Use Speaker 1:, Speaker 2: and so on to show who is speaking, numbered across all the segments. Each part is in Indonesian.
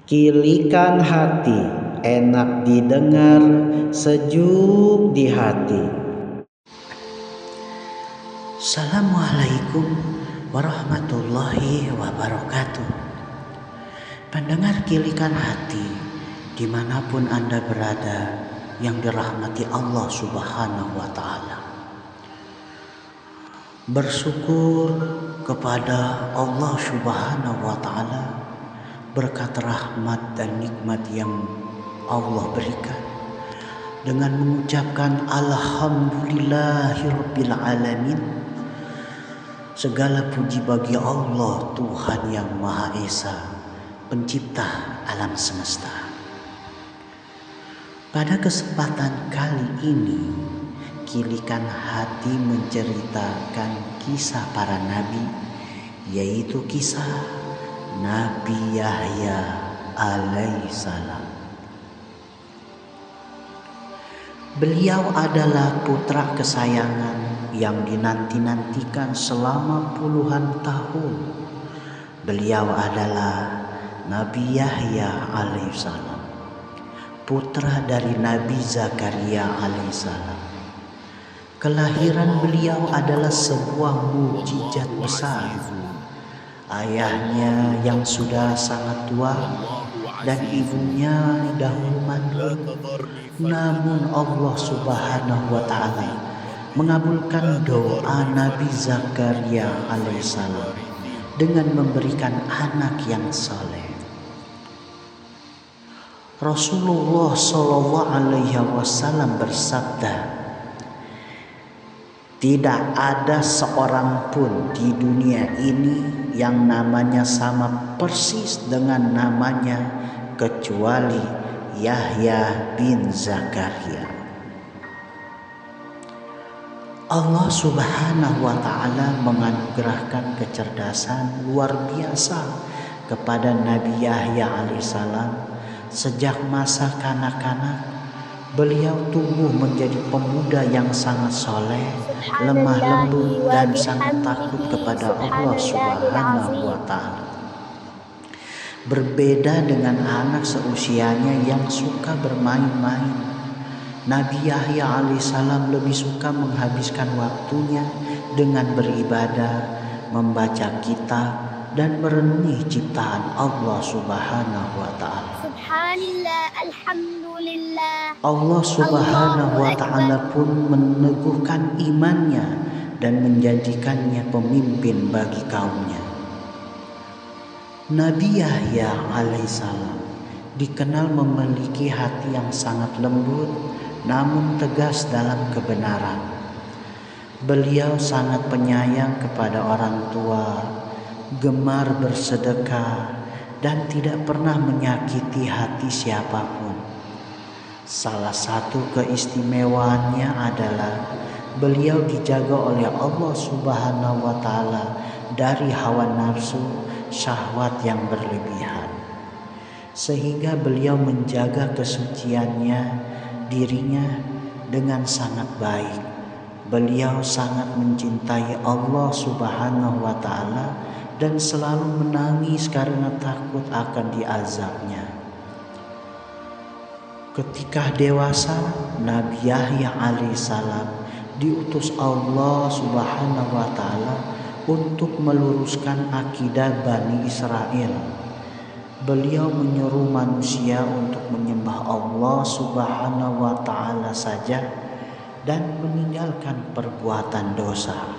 Speaker 1: Kilikan hati, enak didengar, sejuk di hati.
Speaker 2: Assalamualaikum warahmatullahi wabarakatuh. Pendengar Kilikan Hati, dimanapun Anda berada, yang dirahmati Allah Subhanahu wa Ta'ala, bersyukur kepada Allah Subhanahu wa Ta'ala berkat rahmat dan nikmat yang Allah berikan dengan mengucapkan Alhamdulillahirabbil alamin. Segala puji bagi Allah, Tuhan yang Maha Esa, pencipta alam semesta. Pada kesempatan kali ini, Kilikan Hati menceritakan kisah para nabi, yaitu kisah Nabi Yahya alaihissalam. Beliau adalah putra kesayangan yang dinanti-nantikan selama puluhan tahun. Beliau adalah Nabi Yahya alaihissalam, putra dari Nabi Zakaria alaihissalam. Kelahiran beliau adalah sebuah mukjizat besar. Ayahnya yang sudah sangat tua dan ibunya dahulu mandul, namun Allah Subhanahu wa Ta'ala mengabulkan doa Nabi Zakaria alaihissalam dengan memberikan anak yang saleh. Rasulullah Shallallahu Alaihi Wasallam bersabda, tidak ada seorang pun di dunia ini yang namanya sama persis dengan namanya kecuali Yahya bin Zakaria. Allah Subhanahu wa Ta'ala menganugerahkan kecerdasan luar biasa kepada Nabi Yahya alaihissalam. Sejak masa kanak-kanak, beliau tumbuh menjadi pemuda yang sangat soleh, lemah lembut, dan sangat takut kepada Allah Subhanahu wa Ta'ala. Berbeda dengan anak seusianya yang suka bermain-main, Nabi Yahya alaihissalam lebih suka menghabiskan waktunya dengan beribadah, membaca kitab, dan merenungi ciptaan Allah Subhanahu wa Ta'ala. Allah Subhanahu wa Ta'ala pun meneguhkan imannya dan menjadikannya pemimpin bagi kaumnya. Nabi Yahya alaihissalam dikenal memiliki hati yang sangat lembut namun tegas dalam kebenaran. Beliau sangat penyayang kepada orang tua, gemar bersedekah, dan tidak pernah menyakiti hati siapapun. Salah satu keistimewaannya adalah beliau dijaga oleh Allah Subhanahu wa Ta'ala dari hawa nafsu, syahwat yang berlebihan, sehingga beliau menjaga kesuciannya dirinya dengan sangat baik. Beliau sangat mencintai Allah Subhanahu wa Ta'ala dan selalu menangis karena takut akan diazabnya. Ketika dewasa, Nabi Yahya alaihissalam diutus Allah Subhanahu wa Ta'ala untuk meluruskan akidah Bani Israel. Beliau menyuruh manusia untuk menyembah Allah Subhanahu wa Ta'ala saja dan meninggalkan perbuatan dosa.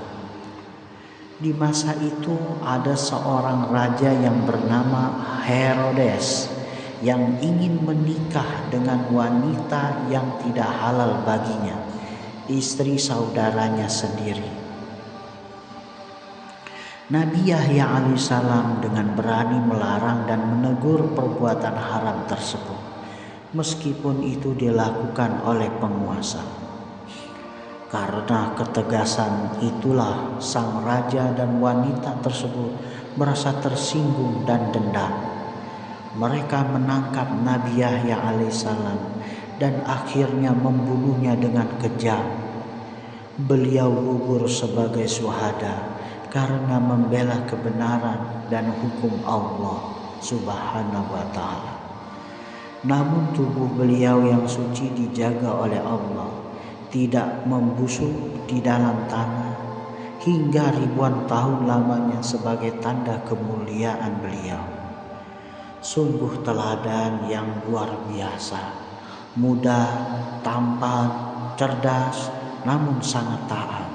Speaker 2: Di masa itu ada seorang raja yang bernama Herodes yang ingin menikah dengan wanita yang tidak halal baginya, istri saudaranya sendiri. Nabi Yahya alaihissalam dengan berani melarang dan menegur perbuatan haram tersebut, meskipun itu dilakukan oleh penguasa. Karena ketegasan itulah sang raja dan wanita tersebut merasa tersinggung dan dendam. Mereka menangkap Nabi Yahya alaihissalam dan akhirnya membunuhnya dengan kejam. Beliau gugur sebagai syuhada karena membela kebenaran dan hukum Allah Subhanahu wa Ta'ala. namun tubuh beliau yang suci dijaga oleh Allah, tidak membusuk di dalam tanah hingga ribuan tahun lamanya sebagai tanda kemuliaan beliau. Sungguh teladan yang luar biasa, muda, tampan, cerdas, namun sangat taat.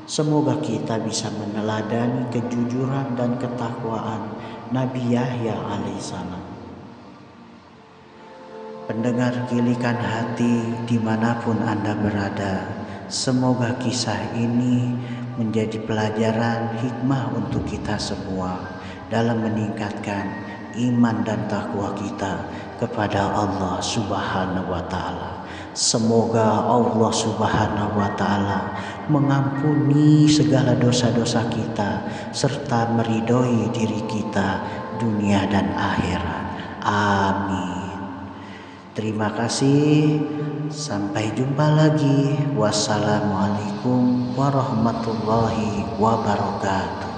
Speaker 2: Semoga kita bisa meneladani kejujuran dan ketakwaan Nabi Yahya alaihissalam. Pendengar Kilikan Hati dimanapun Anda berada, semoga kisah ini menjadi pelajaran hikmah untuk kita semua dalam meningkatkan iman dan takwa kita kepada Allah Subhanahu wa Ta'ala. Semoga Allah Subhanahu wa Ta'ala mengampuni segala dosa-dosa kita serta meridhoi diri kita dunia dan akhirat. Amin. Terima kasih. Sampai jumpa lagi. Wassalamualaikum warahmatullahi wabarakatuh.